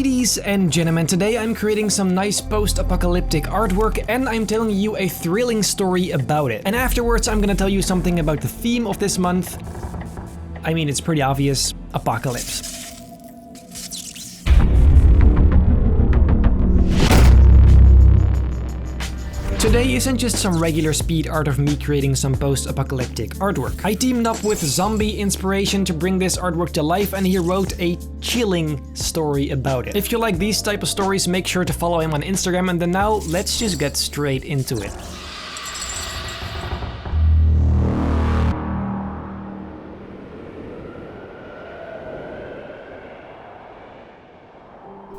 Ladies and gentlemen, today I'm creating some nice post-apocalyptic artwork and I'm telling you a thrilling story about it. And afterwards I'm gonna tell you something about the theme of this month. I mean, it's pretty obvious, apocalypse. Today isn't just some regular speed art of me creating some post-apocalyptic artwork. I teamed up with Zombie Inspiration to bring this artwork to life and he wrote a chilling story about it. If you like these type of stories, make sure to follow him on Instagram, and then now let's just get straight into it.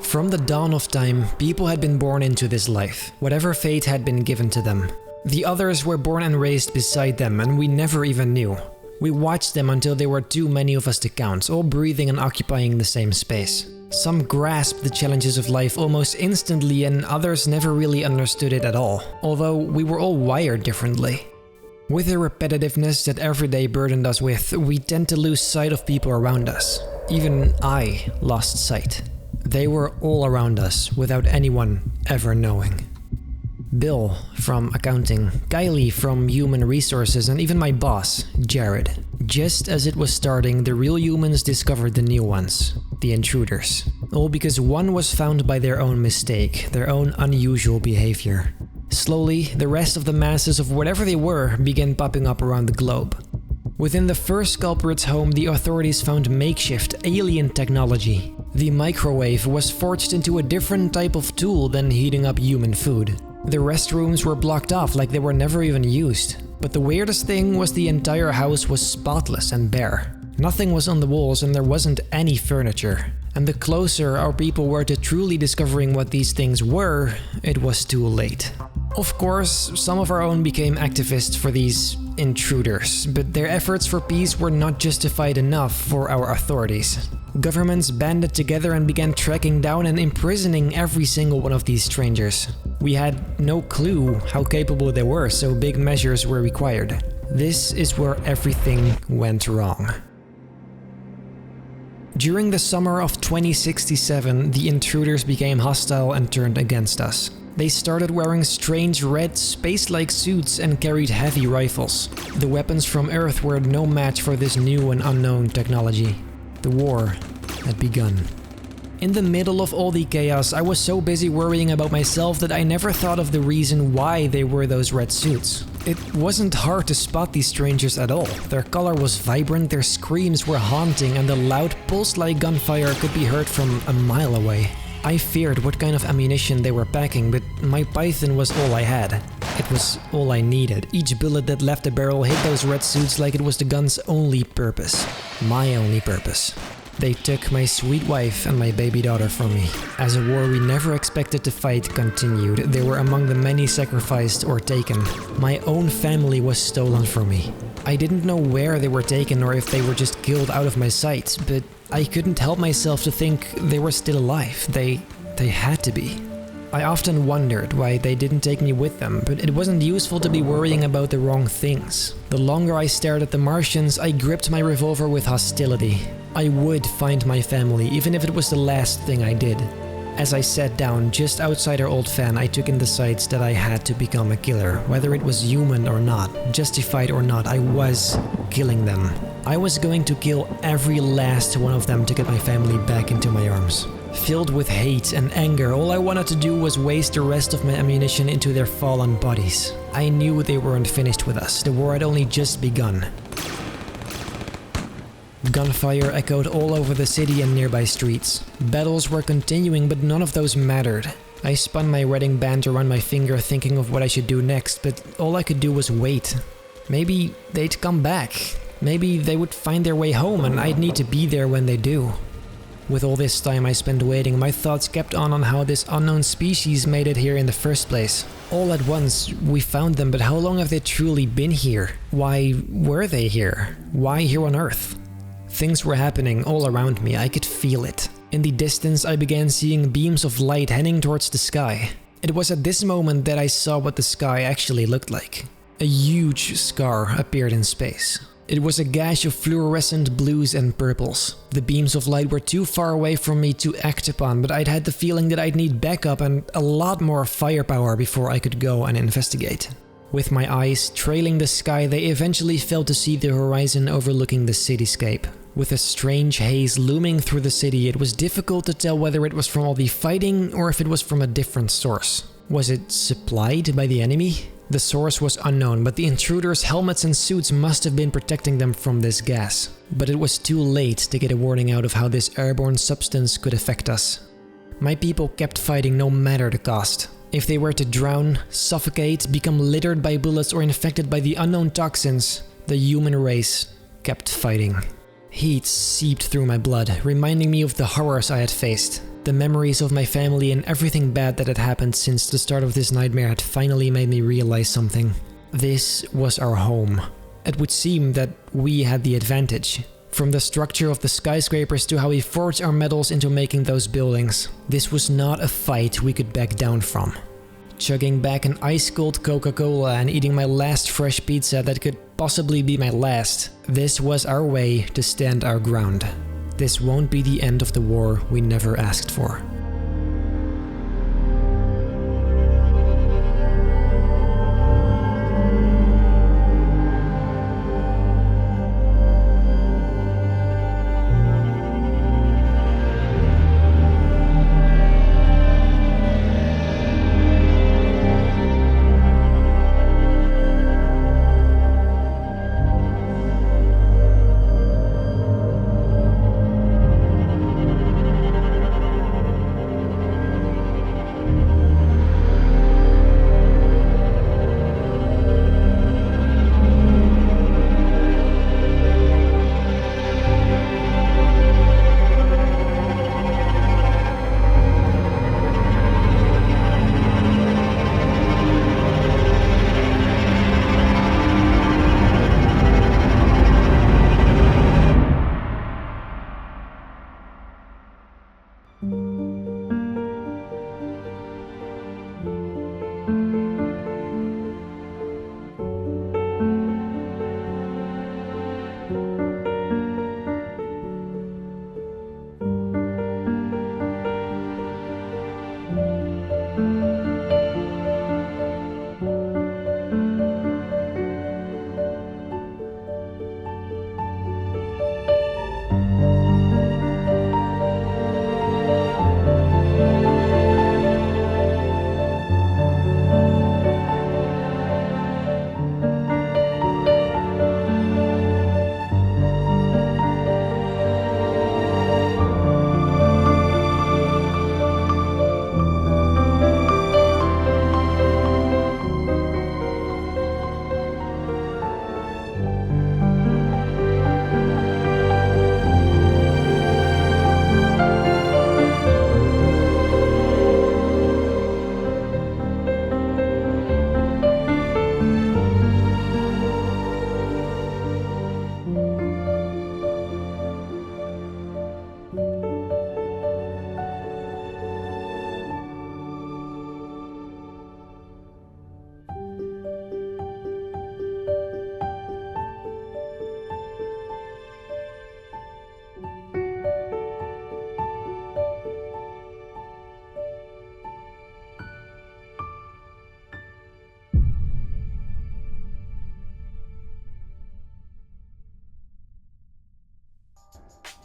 From the dawn of time, people had been born into this life, whatever fate had been given to them. The others were born and raised beside them, and we never even knew. We watched them until there were too many of us to count, all breathing and occupying the same space. Some grasped the challenges of life almost instantly, and others never really understood it at all, although we were all wired differently. With the repetitiveness that every day burdened us with, we tend to lose sight of people around us. Even I lost sight. They were all around us, without anyone ever knowing. Bill from accounting, Kylie from human resources, and even my boss, Jared. Just as it was starting, the real humans discovered the new ones, the intruders. All because one was found by their own mistake, their own unusual behavior. Slowly, the rest of the masses of whatever they were began popping up around the globe. Within the first culprit's home, the authorities found makeshift alien technology. The microwave was forged into a different type of tool than heating up human food. The restrooms were blocked off like they were never even used. But the weirdest thing was the entire house was spotless and bare. Nothing was on the walls and there wasn't any furniture. And the closer our people were to truly discovering what these things were, it was too late. Of course, some of our own became activists for these intruders, but their efforts for peace were not justified enough for our authorities. Governments banded together and began tracking down and imprisoning every single one of these strangers. We had no clue how capable they were, so big measures were required. This is where everything went wrong. During the summer of 2067, the intruders became hostile and turned against us. They started wearing strange red space-like suits and carried heavy rifles. The weapons from Earth were no match for this new and unknown technology. The war had begun. In the middle of all the chaos, I was so busy worrying about myself that I never thought of the reason why they wore those red suits. It wasn't hard to spot these strangers at all. Their color was vibrant, their screams were haunting, and the loud pulse-like gunfire could be heard from a mile away. I feared what kind of ammunition they were packing, but my Python was all I had. It was all I needed. Each bullet that left the barrel hit those red suits like it was the gun's only purpose. My only purpose. They took my sweet wife and my baby daughter from me. As a war we never expected to fight continued, they were among the many sacrificed or taken. My own family was stolen from me. I didn't know where they were taken or if they were just killed out of my sight, but I couldn't help myself to think they were still alive. They had to be. I often wondered why they didn't take me with them, but it wasn't useful to be worrying about the wrong things. The longer I stared at the Martians, I gripped my revolver with hostility. I would find my family, even if it was the last thing I did. As I sat down just outside our old fan, I took in the sights that I had to become a killer. Whether it was human or not, justified or not, I was killing them. I was going to kill every last one of them to get my family back into my arms. Filled with hate and anger, all I wanted to do was waste the rest of my ammunition into their fallen bodies. I knew they weren't finished with us. The war had only just begun. Gunfire echoed all over the city and nearby streets. Battles were continuing, but none of those mattered. I spun my wedding band around my finger thinking of what I should do next, but all I could do was wait. Maybe they'd come back. Maybe they would find their way home and I'd need to be there when they do. With all this time I spent waiting, my thoughts kept on how this unknown species made it here in the first place. All at once, we found them, but how long have they truly been here? Why were they here? Why here on Earth? Things were happening all around me, I could feel it. In the distance, I began seeing beams of light heading towards the sky. It was at this moment that I saw what the sky actually looked like. A huge scar appeared in space. It was a gash of fluorescent blues and purples. The beams of light were too far away from me to act upon, but I'd had the feeling that I'd need backup and a lot more firepower before I could go and investigate. With my eyes trailing the sky, they eventually failed to see the horizon overlooking the cityscape. With a strange haze looming through the city, it was difficult to tell whether it was from all the fighting or if it was from a different source. Was it supplied by the enemy? The source was unknown, but the intruders' helmets and suits must have been protecting them from this gas. But it was too late to get a warning out of how this airborne substance could affect us. My people kept fighting no matter the cost. If they were to drown, suffocate, become littered by bullets or infected by the unknown toxins, the human race kept fighting. Heat seeped through my blood, reminding me of the horrors I had faced. The memories of my family and everything bad that had happened since the start of this nightmare had finally made me realize something. This was our home. It would seem that we had the advantage. From the structure of the skyscrapers to how we forged our metals into making those buildings. This was not a fight we could back down from. Chugging back an ice-cold Coca-Cola and eating my last fresh pizza that could possibly be my last, this was our way to stand our ground. This won't be the end of the war we never asked for.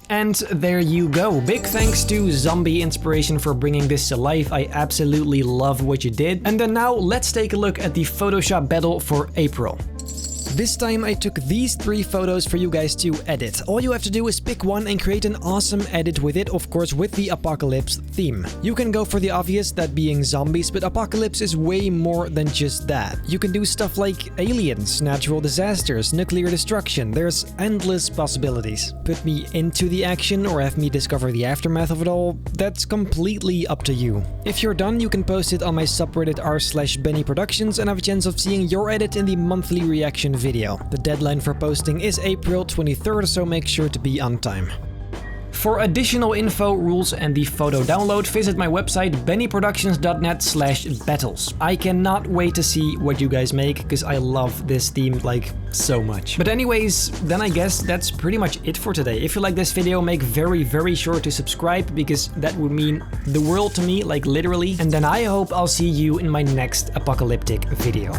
And there you go. Big thanks to Zombie Inspiration for bringing this to life. I absolutely love what you did. And then now let's take a look at the Photoshop battle for April. This time I took these 3 photos for you guys to edit. All you have to do is pick one and create an awesome edit with it, of course with the apocalypse theme. You can go for the obvious, that being zombies, but apocalypse is way more than just that. You can do stuff like aliens, natural disasters, nuclear destruction. There's endless possibilities. Put me into the action or have me discover the aftermath of it all, that's completely up to you. If you're done, you can post it on my subreddit r/BennyProductions and have a chance of seeing your edit in the monthly reaction video. The deadline for posting is April 23rd, so make sure to be on time. For additional info, rules and the photo download, visit my website bennyproductions.net/battles. I cannot wait to see what you guys make, because I love this theme like so much. But anyways, then I guess that's pretty much it for today. If you like this video, make very sure to subscribe, because that would mean the world to me, like literally. And then I hope I'll see you in my next apocalyptic video.